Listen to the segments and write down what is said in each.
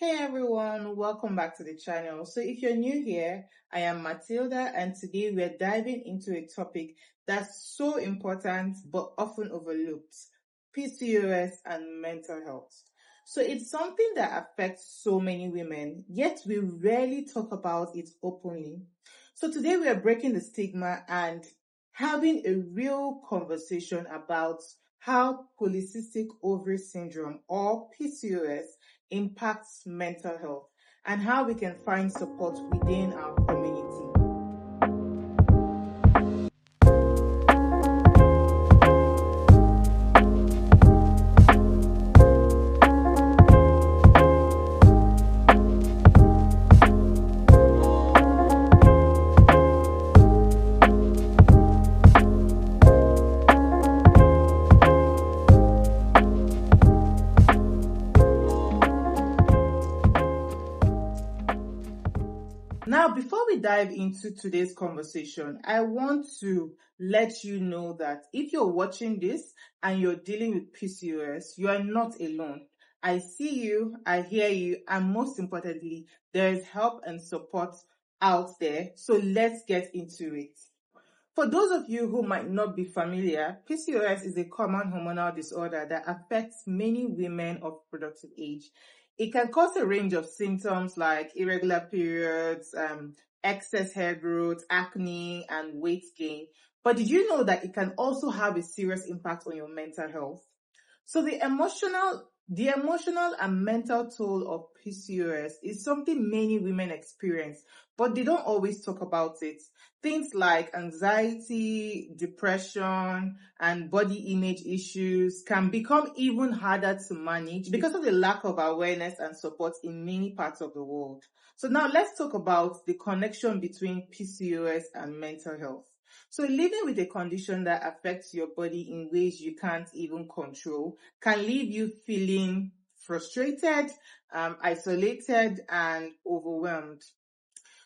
Hey everyone, welcome back to the channel. So if you're new here, I am Matilda and today we're diving into a topic that's so important but often overlooked, PCOS and mental health. So it's something that affects so many women, yet we rarely talk about it openly. So today we are breaking the stigma and having a real conversation about how Polycystic Ovary Syndrome or PCOS impacts mental health and how we can find support within our community. Now, before we dive into today's conversation, I want to let you know that if you're watching this and you're dealing with PCOS, you are not alone. I see you, I hear you, and most importantly, there is help and support out there. So let's get into it. For those of you who might not be familiar, PCOS is a common hormonal disorder that affects many women of productive age. It can cause a range of symptoms like irregular periods, excess hair growth, acne, and weight gain. But did you know that it can also have a serious impact on your mental health? So the emotional and mental toll of PCOS is something many women experience, but they don't always talk about it. Things like anxiety, depression, and body image issues can become even harder to manage because of the lack of awareness and support in many parts of the world. So now let's talk about the connection between PCOS and mental health. So living with a condition that affects your body in ways you can't even control can leave you feeling frustrated, isolated, and overwhelmed.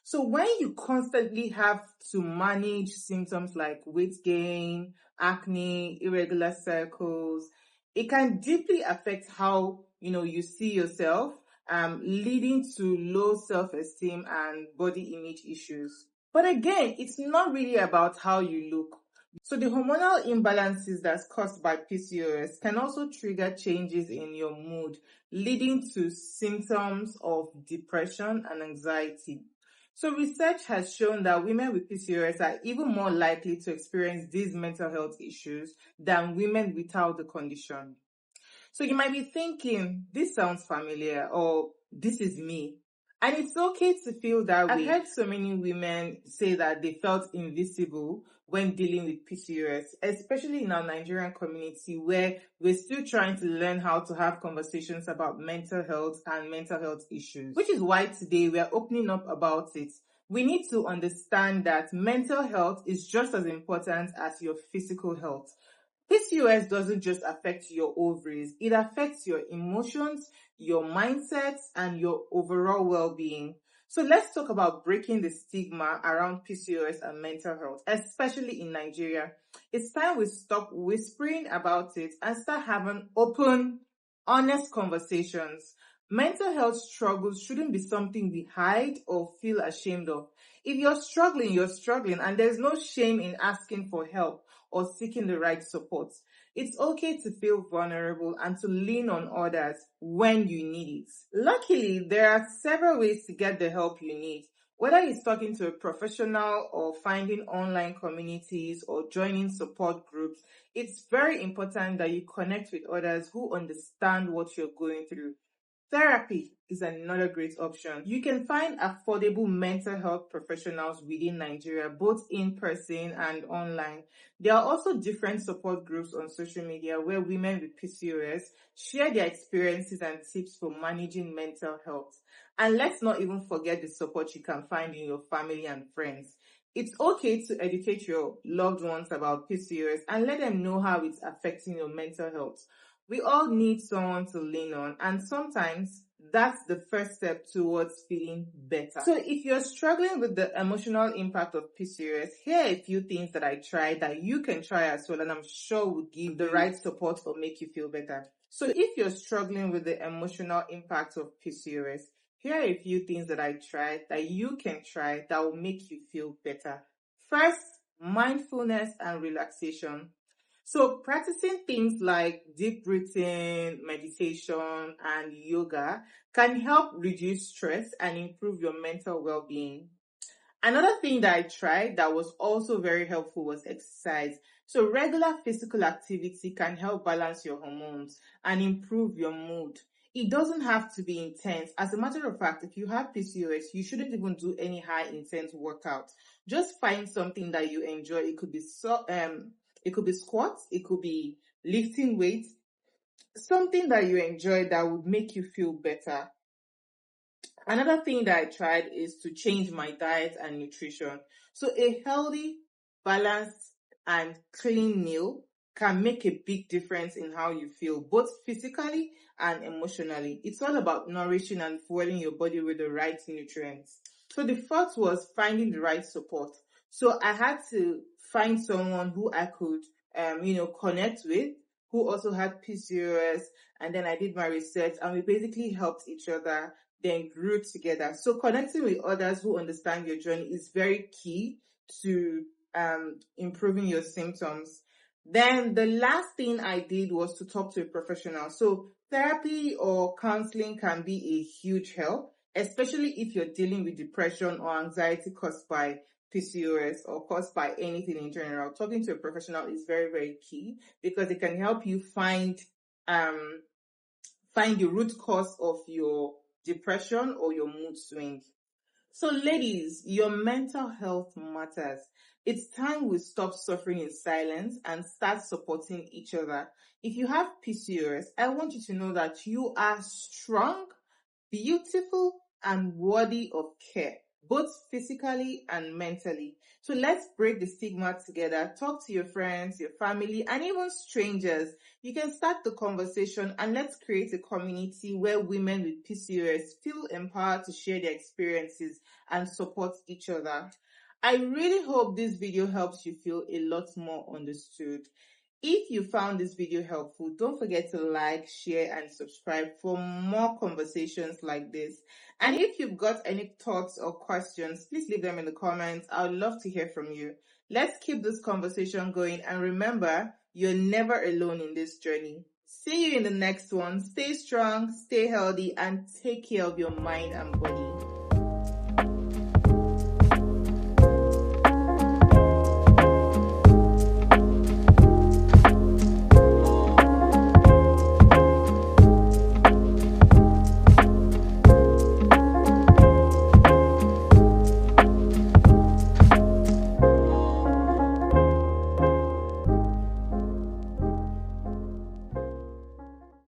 So when you constantly have to manage symptoms like weight gain, acne, irregular cycles, it can deeply affect how you see yourself, leading to low self-esteem and body image issues. But again, it's not really about how you look. So the hormonal imbalances that's caused by PCOS can also trigger changes in your mood, leading to symptoms of depression and anxiety. So research has shown that women with PCOS are even more likely to experience these mental health issues than women without the condition. So you might be thinking, this sounds familiar, or this is me. And it's okay to feel that way. I've heard so many women say that they felt invisible when dealing with PCOS, especially in our Nigerian community where we're still trying to learn how to have conversations about mental health and mental health issues, which is why today we're opening up about it. We need to understand that mental health is just as important as your physical health. PCOS doesn't just affect your ovaries, it affects your emotions, your mindset, and your overall well-being. So let's talk about breaking the stigma around PCOS and mental health, especially in Nigeria. It's time we stop whispering about it and start having open, honest conversations. Mental health struggles shouldn't be something we hide or feel ashamed of. If you're struggling, and there's no shame in asking for help or seeking the right support. It's okay to feel vulnerable and to lean on others when you need it. Luckily, there are several ways to get the help you need. Whether it's talking to a professional or finding online communities or joining support groups, it's very important that you connect with others who understand what you're going through. Therapy is another great option. You can find affordable mental health professionals within Nigeria, both in person and online. There are also different support groups on social media where women with PCOS share their experiences and tips for managing mental health. And let's not even forget the support you can find in your family and friends. It's okay to educate your loved ones about PCOS and let them know how it's affecting your mental health. We all need someone to lean on, and sometimes that's the first step towards feeling better. So if you're struggling with the emotional impact of PCOS, here are a few things that I tried that you can try as well, and I'm sure will give the right support or make you feel better. So if you're struggling with the emotional impact of PCOS, here are a few things that I tried that you can try that will make you feel better. First, mindfulness and relaxation. So practicing things like deep breathing, meditation, and yoga can help reduce stress and improve your mental well-being. Another thing that I tried that was also very helpful was exercise. So regular physical activity can help balance your hormones and improve your mood. It doesn't have to be intense. As a matter of fact, if you have PCOS, you shouldn't even do any high intense workout. Just find something that you enjoy. It could be squats, it could be lifting weights, something that you enjoy that would make you feel better. Another thing that I tried is to change my diet and nutrition. So a healthy, balanced, and clean meal can make a big difference in how you feel, both physically and emotionally. It's all about nourishing and fueling your body with the right nutrients. So the first was finding the right support. So I had to find someone who I could, connect with, who also had PCOS, and then I did my research, and we basically helped each other, then grew together. So connecting with others who understand your journey is very key to improving your symptoms. Then the last thing I did was to talk to a professional. So therapy or counseling can be a huge help, especially if you're dealing with depression or anxiety caused by PCOS or caused by anything in general. Talking to a professional is very, very key because it can help you find the root cause of your depression or your mood swings. So ladies, your mental health matters. It's time we stop suffering in silence and start supporting each other. If you have PCOS, I want you to know that you are strong, beautiful, and worthy of care, both physically and mentally. So let's break the stigma together. Talk to your friends, your family, and even strangers. You can start the conversation and let's create a community where women with PCOS feel empowered to share their experiences and support each other. I really hope this video helps you feel a lot more understood. If you found this video helpful, don't forget to like, share, and subscribe for more conversations like this. And if you've got any thoughts or questions, please leave them in the comments. I would love to hear from you. Let's keep this conversation going. And remember, you're never alone in this journey. See you in the next one. Stay strong, stay healthy, and take care of your mind and body.